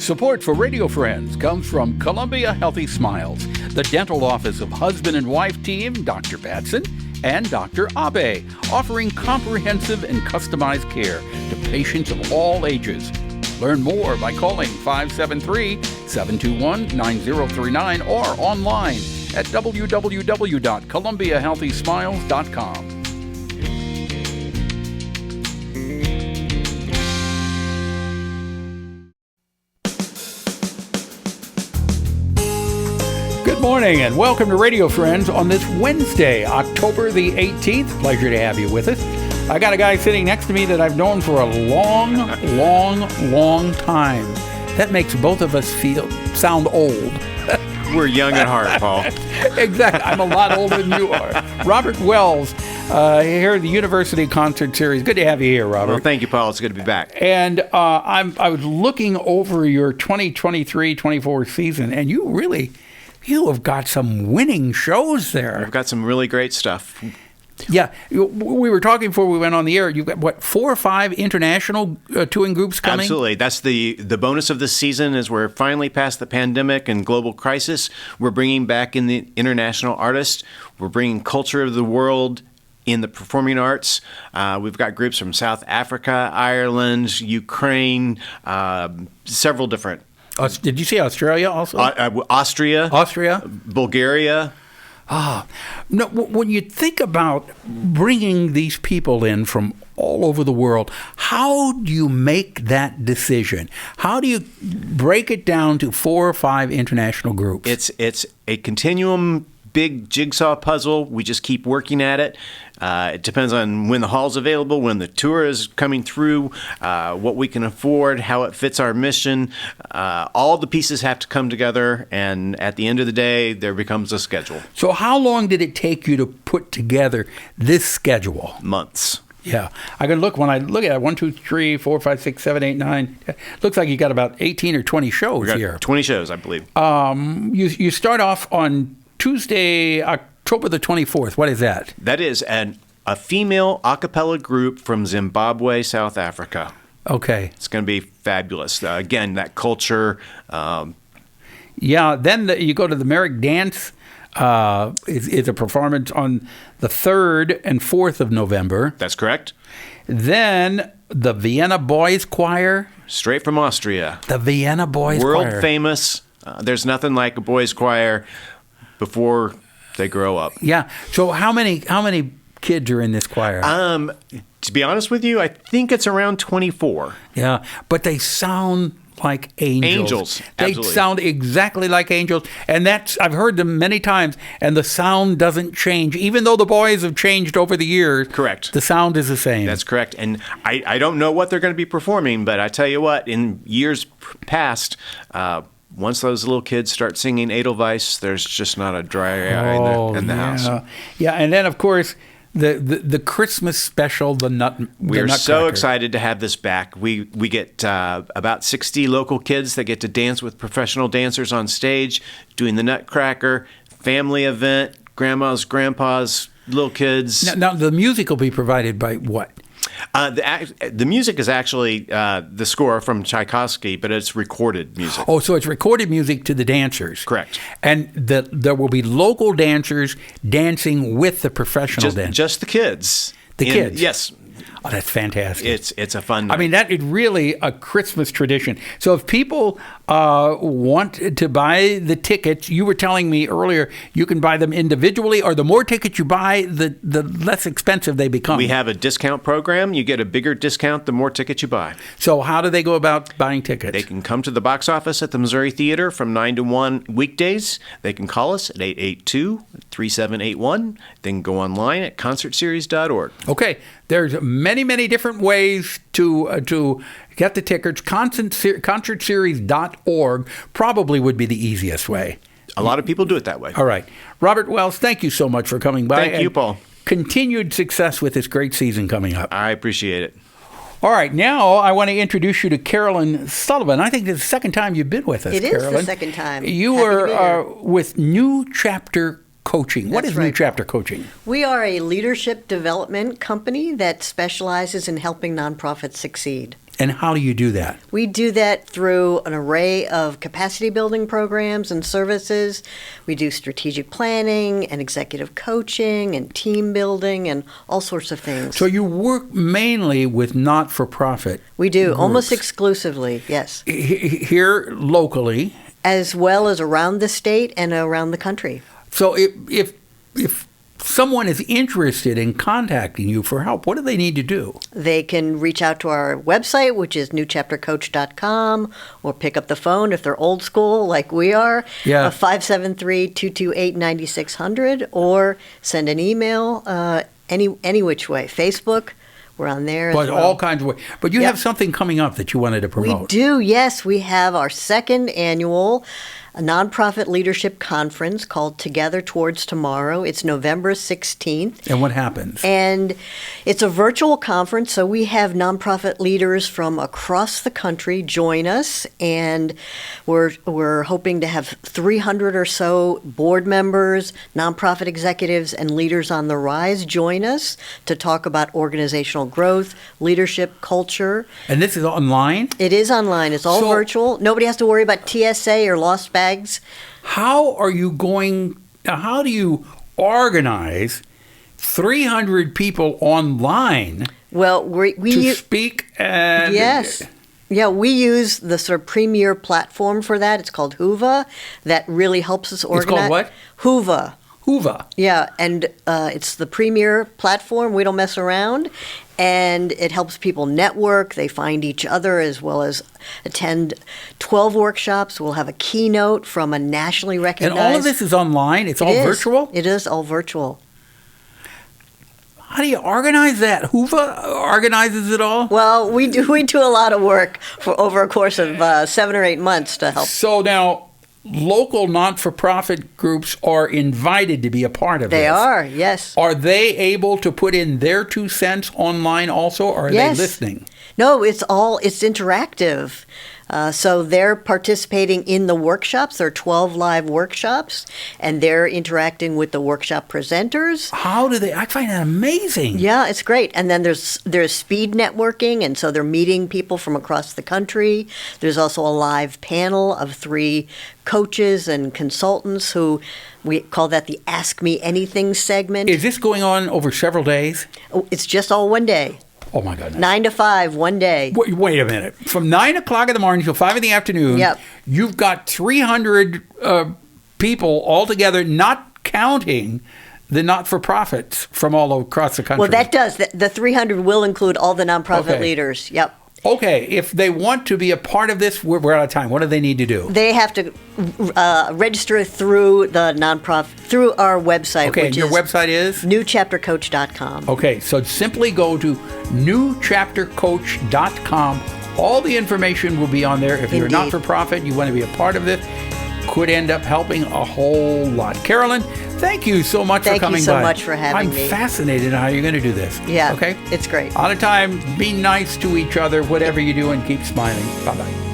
Support for Radio Friends comes from Columbia Healthy Smiles, the dental office of husband and wife team Dr. Batson and Dr. Abe, offering comprehensive and customized care to patients of all ages. Learn more by calling 573-721-9039 or online at www.columbiahealthysmiles.com. Good morning and welcome to Radio Friends on this Wednesday, October the 18th. Pleasure to have you with us. I got a guy sitting next to me that I've known for a long time. That makes both of us sound old. We're young at heart, Paul. Exactly. I'm a lot older than you are. Robert Wells, here at the University Concert Series. Good to have you here, Robert. Well, thank you, Paul. It's good to be back. And I was looking over your 2023-24 season, and you have got some winning shows there. I've got some really great stuff. Yeah, we were talking before we went on the air. You've got, 4 or 5 international touring groups coming? Absolutely. That's the bonus of this season is we're finally past the pandemic and global crisis. We're bringing back in the international artists. We're bringing culture of the world in the performing arts. We've got groups from South Africa, Ireland, Ukraine, several different. Did you say Australia also? Austria. Bulgaria. No, when you think about bringing these people in from all over the world, how do you make that decision? How do you break it down to 4 or 5 international groups? It's a continuum, big jigsaw puzzle. We just keep working at it. It depends on when the hall's available, when the tour is coming through, what we can afford, how it fits our mission. All the pieces have to come together, and at the end of the day, there becomes a schedule. So how long did it take you to put together this schedule? Months. Yeah. When I look at it, 1, 2, 3, 4, 5, 6, 7, 8, 9, looks like you got about 18 or 20 shows here. 20 shows, I believe. You start off on Tuesday, October the 24th. What is that? That is a female a cappella group from Zimbabwe, South Africa. Okay. It's going to be fabulous. Again, that culture. Yeah, then you go to the Merrick Dance. It's a performance on the 3rd and 4th of November. That's correct. Then the Vienna Boys Choir. Straight from Austria. The Vienna Boys Choir. World famous. There's nothing like a boys' choir before they grow up. Yeah. So how many kids are in this choir? To be honest with you, I think it's around 24. Yeah, but they sound like angels. They absolutely. Sound exactly like angels, and I've heard them many times, and the sound doesn't change, even though the boys have changed over the years. Correct. The sound is the same. That's correct, and I don't know what they're going to be performing, but I tell you what, in years past, once those little kids start singing Edelweiss, there's just not a dry eye in the house. Yeah, and then of course the Christmas special, the Nutcracker. We're so excited to have this back. We get about 60 local kids that get to dance with professional dancers on stage, doing the Nutcracker family event. Grandmas, grandpas, little kids. Now the music will be provided by what? The music is actually the score from Tchaikovsky, but it's recorded music. Oh, so it's recorded music to the dancers. Correct. And there will be local dancers dancing with the professional dancers. Just the kids. Kids? Yes. Oh, that's fantastic. It's a fun night. I mean, that is really a Christmas tradition. So if people want to buy the tickets, you were telling me earlier, you can buy them individually, or the more tickets you buy, the less expensive they become. We have a discount program. You get a bigger discount the more tickets you buy. So how do they go about buying tickets? They can come to the box office at the Missouri Theater from 9 to 1 weekdays. They can call us at 882-3781. They can go online at concertseries.org. Okay. There's many different ways to get the tickets. Concertseries.org probably would be the easiest way. A lot of people do it that way. All right. Robert Wells, thank you so much for coming by. Thank you, Paul. Continued success with this great season coming up. I appreciate it. All right. Now I want to introduce you to Carolyn Sullivan. I think this is the second time you've been with us, Carolyn. It is the second time. You were with New Chapter Coaching. What is New Chapter Coaching? We are a leadership development company that specializes in helping nonprofits succeed. And how do you do that? We do that through an array of capacity building programs and services. We do strategic planning and executive coaching and team building and all sorts of things. So you work mainly with not-for-profit We do, groups. almost exclusively, yes. Here locally. As well as around the state and around the country. So if someone is interested in contacting you for help, what do they need to do? They can reach out to our website, which is newchaptercoach.com, or pick up the phone if they're old school like we are, 573-228-9600, or send an email any which way. Facebook, we're on there But as well. all kinds of ways. But you have something coming up that you wanted to promote. We do, yes. We have our second annual nonprofit leadership conference called Together Towards Tomorrow. It's November 16th. And what happens? And it's a virtual conference, so we have nonprofit leaders from across the country join us, and we're hoping to have 300 or so board members, nonprofit executives, and leaders on the rise join us to talk about organizational growth, leadership, culture. And this is online? It is online. It's all virtual. Nobody has to worry about TSA or lost bags. How do you organize 300 people online Well, to speak? And yes. Yeah, we use the sort of premier platform for that. It's called Whova. That really helps us organize. It's called what? Whova. Whova. Yeah, and it's the premier platform. We don't mess around. And it helps people network. They find each other as well as attend 12 workshops. We'll have a keynote from a nationally recognized... And all of this is online? It's all virtual? It is all virtual. How do you organize that? Whova organizes it all? Well, we do a lot of work for over a course of 7 or 8 months to help. So now, local not-for-profit groups are invited to be a part of this. They are, yes. Are they able to put in their 2 cents online also, or are they listening? No, it's interactive. So they're participating in the workshops. There are 12 live workshops, and they're interacting with the workshop presenters. How do they? I find that amazing. Yeah, it's great. And then there's speed networking, and so they're meeting people from across the country. There's also a live panel of 3 coaches and consultants who we call that the Ask Me Anything segment. Is this going on over several days? It's just all one day. Oh, my goodness. 9 to 5, one day. Wait a minute. From 9 o'clock in the morning till 5 in the afternoon, you've got 300 people altogether, not counting the not-for-profits from all across the country. Well, that does. The 300 will include all the nonprofit leaders. Yep. Okay, if they want to be a part of this, we're out of time. What do they need to do? They have to register through the nonprofit, through our website. Okay, which your website is? newchaptercoach.com. Okay, so simply go to newchaptercoach.com. All the information will be on there. If you're not for profit, you want to be a part of this, could end up helping a whole lot. Carolyn, thank you so much for coming by. Thank you so much for having me. I'm fascinated in how you're going to do this. Yeah, okay? It's great. Out of time, be nice to each other, whatever you do, and keep smiling. Bye-bye.